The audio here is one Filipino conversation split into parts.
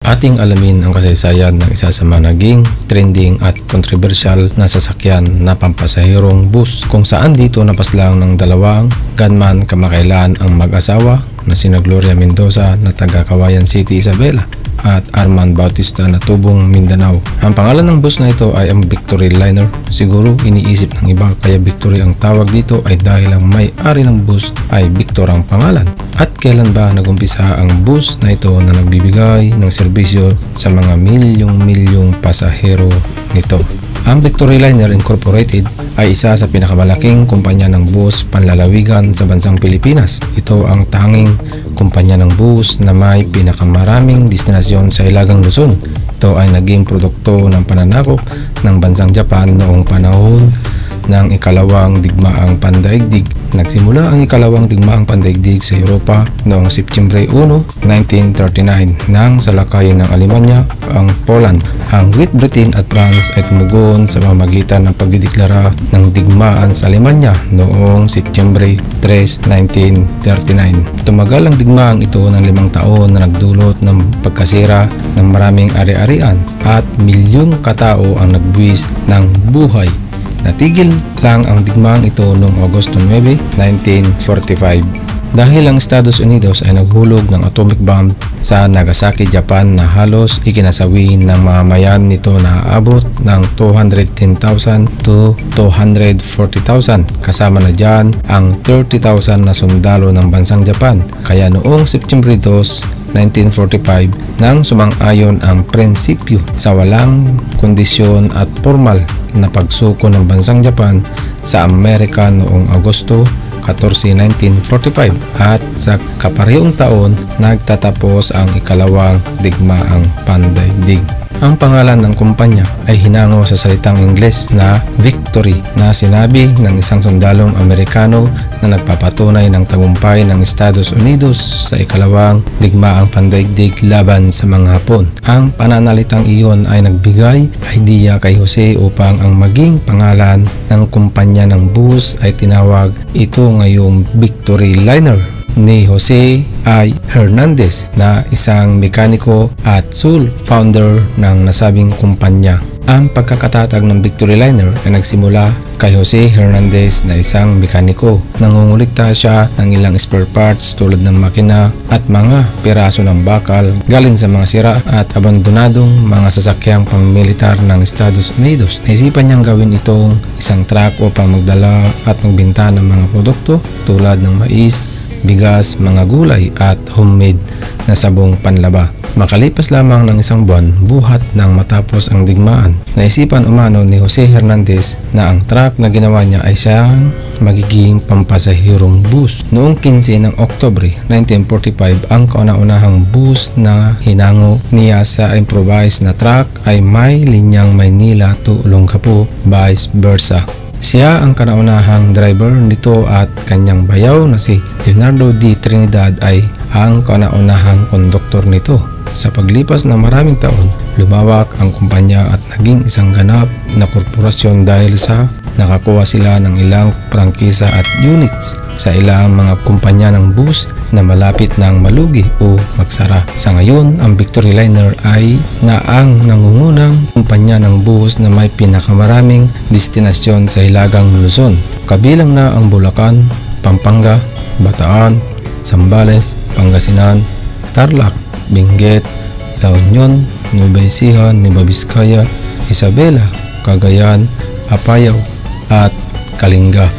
Ating alamin ang kasaysayan ng isa sa mga naging trending at controversial na sasakyan na pampasahirong bus, kung saan dito napaslang ng dalawang gunman kamakailan ang mag-asawa na sina Gloria Mendoza na taga Cagayan City, Isabela at Armand Bautista na tubong Mindanao. Ang pangalan ng bus na ito ay ang Victory Liner. Siguro iniisip ng iba kaya Victory ang tawag dito ay dahil ang may-ari ng bus ay Victor ang pangalan. At kailan ba nagumpisa ang bus na ito na nagbibigay ng serbisyo sa mga milyong pasahero nito? Ang Victory Liner Incorporated ay isa sa pinakamalaking kumpanya ng bus panlalawigan sa bansang Pilipinas. Ito ang tanging kumpanya ng bus na may pinakamaraming destinasyon sa Hilagang Luzon. Ito ay naging produkto ng pananakop ng bansang Japan noong panahon ng ikalawang digmaang pandaigdig. Nagsimula ang ikalawang digmaang pandaigdig sa Europa noong Setyembre 1, 1939 nang salakayin ng Alemanya ang Poland. Ang Great Britain at France ay tumugon sa pamamagitan ng pagdideklara ng digmaan sa Alemanya noong Setyembre 3, 1939. Tumagal ang digmaang ito ng 5 taon na nagdulot ng pagkasira ng maraming ari-arian at milyong katao ang nagbuwis ng buhay. Natigil lang ang digmaang ito noong Agosto 9, 1945 dahil ang Estados Unidos ay naghulog ng atomic bomb sa Nagasaki, Japan na halos ikinasawi ng mamamayan nito na aabot ng 210,000 to 240,000. Kasama na dyan ang 30,000 na sundalo ng bansang Japan. Kaya noong September 2, 1945 nang sumang-ayon ang prinsipyo sa walang kondisyon at formal na pagsuko ng bansang Japan sa Amerika noong Agosto 14, 1945 at sa kaparehong taon nagtatapos ang ikalawang digmaang pandaigdig. Ang pangalan ng kumpanya ay hinango sa salitang Ingles na Victory na sinabi ng isang sundalong Amerikano na nagpapatunay ng tagumpay ng Estados Unidos sa ikalawang digmaang pandaigdig laban sa mga Hapon. Ang pananalitang iyon ay nagbigay idea kay Jose upang ang maging pangalan ng kumpanya ng bus ay tinawag ito ngayong Victory Liner ni Jose I. Hernandez na isang mekaniko at sole founder ng nasabing kumpanya. Ang pagkakatatag ng Victory Liner ay nagsimula kay Jose Hernandez na isang mekaniko. Nangungulikta siya ng ilang spare parts tulad ng makina at mga piraso ng bakal galing sa mga sira at abandonadong mga sasakyang pamilitar ng Estados Unidos. Naisipan niyang gawin itong isang truck upang magdala at magbenta ng mga produkto tulad ng mais, bigas, mga gulay at homemade na sabong panlaba. Makalipas lamang ng isang buwan, buhat nang matapos ang digmaan, naisipan umano ni Jose Hernandez na ang truck na ginawa niya ay siyang magiging pampasahirong bus. Noong 15 ng Oktubre 1945, ang kauna-unahang bus na hinango niya sa improvised na truck ay may linyang Maynila to Olongapo, vice versa. Siya ang kanaunahang driver nito at kanyang bayaw na si Leonardo D. Trinidad ay ang kanaunahang konduktor nito. Sa paglipas ng maraming taon, lumawak ang kumpanya at naging isang ganap na korporasyon dahil sa nakakuha sila ng ilang prangkisa at units sa ilang mga kumpanya ng bus na malapit ng malugi o magsara. Sa ngayon, ang Victory Liner ay ang nangungunang kumpanya ng bus na may pinakamaraming destinasyon sa Hilagang Luzon. Kabilang na ang Bulacan, Pampanga, Bataan, Zambales, Pangasinan, Tarlac, Benguet, La Union, Nueva Ecija, Nueva Vizcaya, Isabela, Cagayan, Apayao at Kalinga.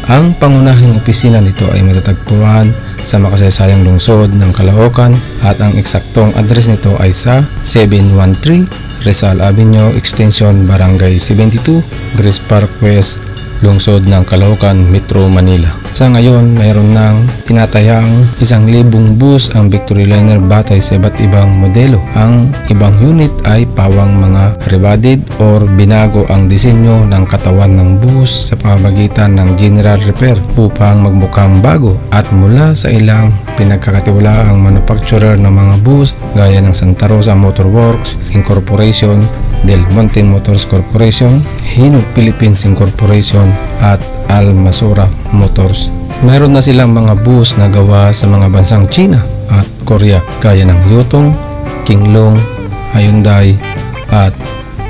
Ang pangunahing opisina nito ay matatagpuan sa makasaysayang lungsod ng Caloocan at ang eksaktong address nito ay sa 713 Rizal Avenue, Extension Barangay 72, Grace Park West, lungsod ng Caloocan, Metro Manila. Sa ngayon, mayroon nang tinatayang 1,000 bus ang Victory Liner batay sa iba't ibang modelo. Ang ibang unit ay pawang mga rebodied or binago ang disenyo ng katawan ng bus sa pamamagitan ng general repair upang magmukhang bago at mula sa ilang pinagkakatiwalaang manufacturer ng mga bus gaya ng Santa Rosa Motor Works Incorporation, Del Monte Motors Corporation, Hino Philippines Incorporation at Almasura Motors. Meron na silang mga bus na gawa sa mga bansang China at Korea gaya ng Yutong, Kinglong, Hyundai at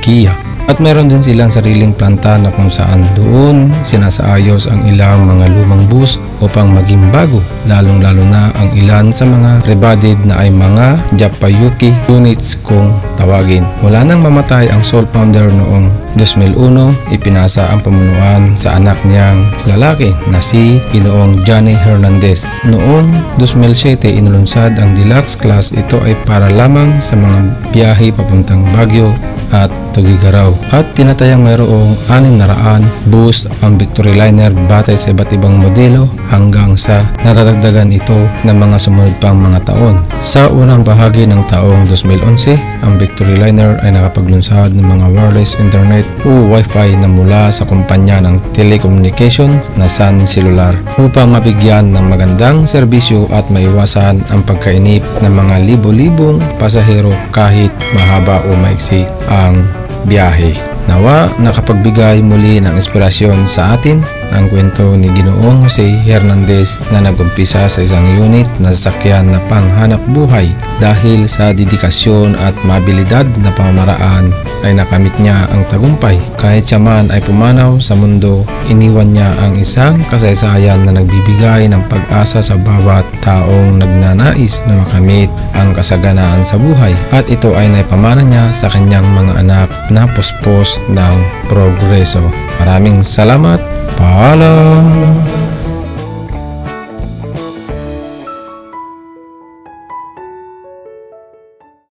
Kia. At meron din silang sariling planta na kung saan doon sinasaayos ang ilang mga lumang bus upang maging bago, lalong lalo na ang ilan sa mga rebodied na ay mga Japayuki units kung tawagin. Mula nang mamatay ang sole founder noong 2001, ipinasa ang pamunuan sa anak niyang lalaki na si Ginoong Johnny Hernandez. Noong 2007 inulunsad ang deluxe class. Ito ay para lamang sa mga biyahe papuntang Baguio at Tugigaraw, at tinatayang mayroong 600 bus ang Victoryliner batay sa iba't ibang modelo hanggang sa natatagdagan ito ng mga sumunod pang mga taon. Sa unang bahagi ng taong 2011, ang Victoryliner ay nakapaglunsad ng mga wireless internet o Wi-Fi na mula sa kumpanya ng telecommunication na Sun Cellular upang mabigyan ng magandang serbisyo at maiwasan ang pagkainip ng mga libo-libong pasahero kahit mahaba o maiksi ang biyahe. Nawa nakapagbigay muli ng inspirasyon sa atin ang kwento ni Ginoong Jose Hernandez na nagumpisa sa isang unit na sasakyan na panghanap buhay. Dahil sa dedikasyon at mabilidad na pamamaraan ay nakamit niya ang tagumpay. Kahit siya man ay pumanaw sa mundo, iniwan niya ang isang kasaysayan na nagbibigay ng pag-asa sa bawat taong nagnanais na makamit ang kasaganaan sa buhay. At ito ay naipamana niya sa kanyang mga anak na puspos ng progreso. Maraming salamat. Paalam.